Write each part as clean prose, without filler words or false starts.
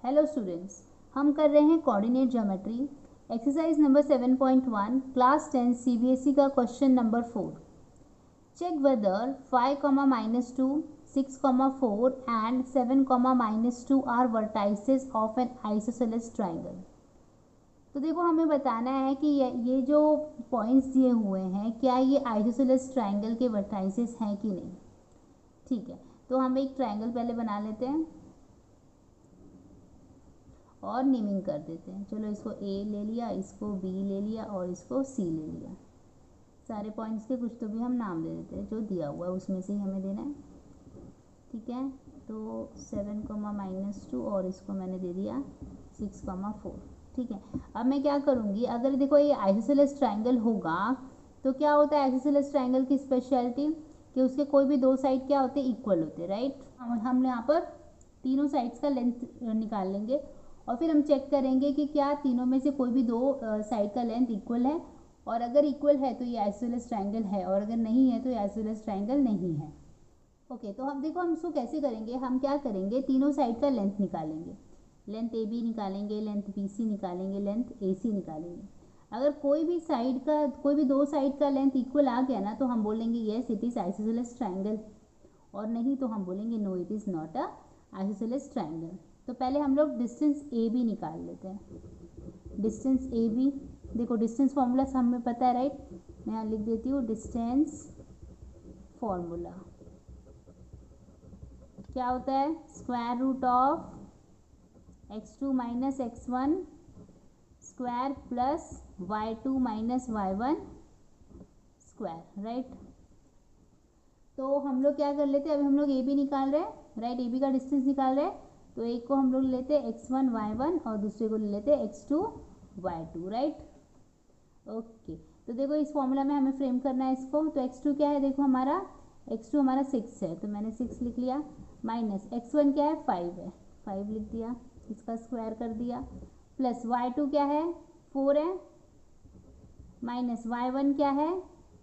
Hello students, हम कर रहे हैं coordinate geometry exercise number 7.1 class 10 CBSE का question number 4। Check whether 5, -2, 6, 4 and 7, -2 are vertices of an isosceles triangle. तो देखो, हमें बताना है कि ये जो पॉइंट्स दिए हुए हैं क्या ये आइसोसेलेस ट्राइंगल के वर्टाइसेस हैं कि नहीं। ठीक है, तो हम एक ट्राइंगल पहले बना लेते हैं और नेमिंग कर देते हैं। चलो, इसको ए ले लिया, इसको बी ले लिया और इसको सी ले लिया। सारे पॉइंट्स के कुछ तो भी हम नाम दे देते हैं, जो दिया हुआ है उसमें से ही हमें देना है। ठीक है, तो 7, -2 और इसको मैंने दे दिया 6, 4। ठीक है, अब मैं क्या करूँगी, अगर देखो ये आइसोसेलेस ट्राइंगल होगा तो क्या होता है आइसोसेलेस ट्राइंगल की स्पेशलिटी कि उसके कोई भी दो साइड क्या होते हैं, इक्वल होते हैं, राइट। हम यहाँ पर तीनों साइड्स का लेंथ निकाल लेंगे और फिर हम चेक करेंगे कि क्या तीनों में से कोई भी दो साइड का लेंथ इक्वल है, और अगर इक्वल है तो ये आइसोसेलेस ट्राइंगल है, और अगर नहीं है तो ये आइसोसेलेस ट्राइंगल नहीं है। ओके, तो हम देखो हम इसको कैसे करेंगे। हम क्या करेंगे, तीनों साइड का लेंथ निकालेंगे। लेंथ ए बी निकालेंगे, लेंथ बी सी निकालेंगे, लेंथ ए सी निकालेंगे। अगर कोई भी साइड का, कोई भी दो साइड का लेंथ इक्वल आ गया ना, तो हम बोलेंगे yes it is isosceles triangle, और नहीं तो हम बोलेंगे no it is not a isosceles triangle. तो पहले हम लोग डिस्टेंस ए बी निकाल लेते हैं। डिस्टेंस ए बी, देखो डिस्टेंस फॉर्मूला हमें पता है, राइट। मैं यहाँ लिख देती हूँ डिस्टेंस फॉर्मूला क्या होता है, square root of x2 minus x1 square plus y2 minus y1 square, right. तो हम लोग क्या कर लेते हैं, अभी हम लोग ए बी निकाल रहे हैं, राइट। ए बी का डिस्टेंस निकाल रहे हैं, तो एक को हम लोग लेते हैं x1 y1 और दूसरे को ले लेते हैं x2 y2, राइट। ओके, तो देखो इस फॉर्मूला में हमें फ्रेम करना है इसको। तो x2 क्या है, देखो हमारा x2 हमारा 6 है, तो मैंने 6 लिख लिया, माइनस x1 क्या है 5 है, 5 लिख दिया, इसका स्क्वायर कर दिया, प्लस y2 क्या है 4 है, माइनस y1 क्या है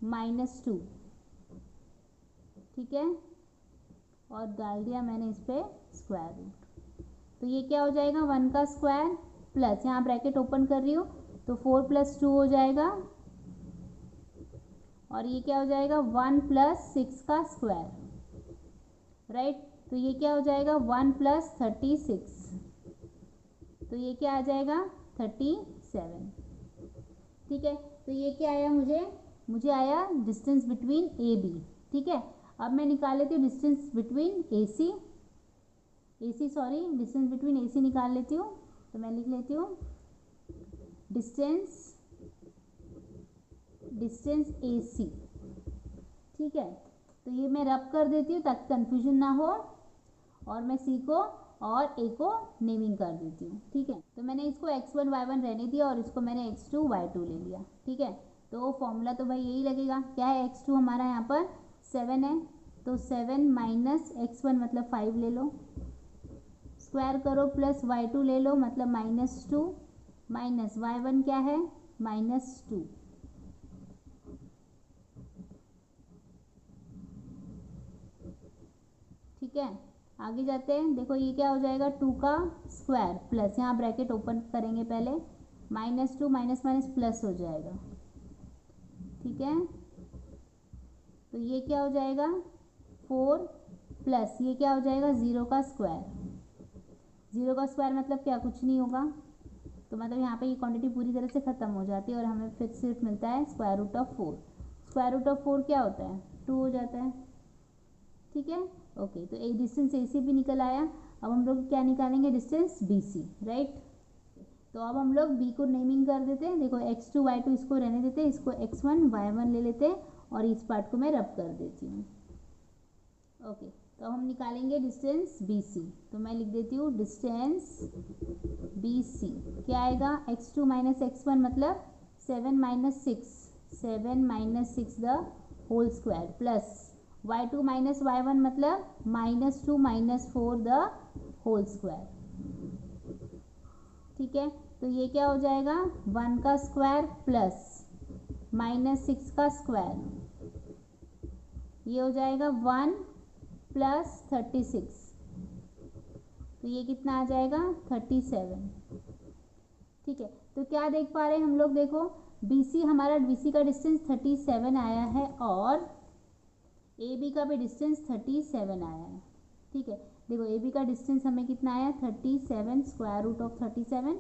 -2। ठीक है, और डाल दिया मैंने इस पर स्क्वायर रूट। तो ये क्या हो जाएगा 1 का स्क्वायर प्लस, यहाँ ब्रैकेट ओपन कर रही हूँ तो 4 + 2 हो जाएगा, और ये क्या हो जाएगा 1 + 6 का स्क्वायर, राइट। तो ये क्या हो जाएगा 1 + 36, तो ये क्या आ जाएगा 37। ठीक है, तो ये क्या आया मुझे आया डिस्टेंस बिटवीन ए बी। ठीक है, अब मैं निकाल लेती हूँ डिस्टेंस बिटवीन ए सी डिस्टेंस बिटवीन ए सी निकाल लेती हूँ। तो मैं लिख लेती हूँ डिस्टेंस ए सी। ठीक है, तो ये मैं रब कर देती हूँ ताकि कन्फ्यूजन ना हो, और मैं सी को और ए को नेमिंग कर देती हूँ। ठीक है, तो मैंने इसको x1 y1 रहने दिया और इसको मैंने x2 y2 ले लिया। ठीक है, तो फॉर्मूला तो भाई यही लगेगा, क्या है x2 हमारा यहाँ पर 7 है, तो 7 माइनस x1 मतलब 5 ले लो, स्क्वायर करो, प्लस y2 ले लो मतलब -2, माइनस y1 क्या है -2। ठीक है, आगे जाते हैं। देखो ये क्या हो जाएगा 2 का स्क्वायर प्लस, यहाँ ब्रैकेट ओपन करेंगे पहले, -2 माइनस माइनस प्लस हो जाएगा। ठीक है, तो ये क्या हो जाएगा 4 प्लस ये क्या हो जाएगा 0 का स्क्वायर। 0 का स्क्वायर मतलब क्या, कुछ नहीं होगा, तो मतलब यहाँ पे ये क्वांटिटी पूरी तरह से ख़त्म हो जाती है और हमें फिर सिर्फ मिलता है square root of 4। Square root of 4 क्या होता है 2 हो जाता है। ठीक है, ओके, तो एक डिस्टेंस ए सी भी निकल आया। अब हम लोग क्या निकालेंगे, डिस्टेंस बी सी, राइट। तो अब हम लोग बी को नेमिंग कर देते हैं। देखो x2 y2 इसको रहने देते हैं, इसको x1 y1 ले लेते हैं और इस पार्ट को मैं रब कर देती हूँ। ओके, तो हम निकालेंगे डिस्टेंस बी सी। तो मैं लिख देती हूँ डिस्टेंस बी सी क्या आएगा, x2 माइनस x1 मतलब 7 minus 6 the whole square, plus y2 minus y1 मतलब -2 माइनस 4 द होल स्क्वायर। ठीक है, तो ये क्या हो जाएगा 1 का स्क्वायर प्लस -6 का स्क्वायर, ये हो जाएगा 1 + 36, तो ये कितना आ जाएगा 37। ठीक है, तो क्या देख पा रहे हैं हम लोग, देखो BC हमारा BC का डिस्टेंस 37 आया है और AB का भी डिस्टेंस 37 आया है। ठीक है, देखो AB का डिस्टेंस हमें कितना आया 37 स्क्वायर रूट ऑफ 37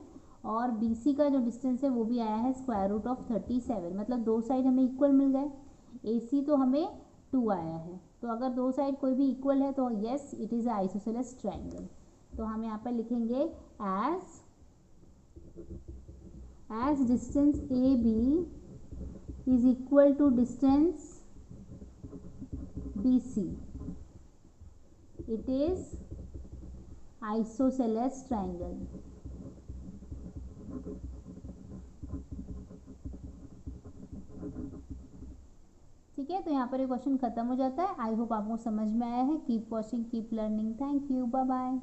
और BC का जो डिस्टेंस है वो भी आया है स्क्वायर रूट ऑफ 37, मतलब दो साइड हमें इक्वल मिल गए। AC तो हमें 2 आया है, तो अगर दो साइड कोई भी इक्वल है तो yes it is isosceles triangle. तो हम यहाँ पर लिखेंगे as distance AB is equal to distance BC, it is isosceles triangle। ठीक है, तो यहाँ पर ये क्वेश्चन खत्म हो जाता है। आई होप आपको समझ में आया है। Keep watching, keep learning. Thank you, bye bye.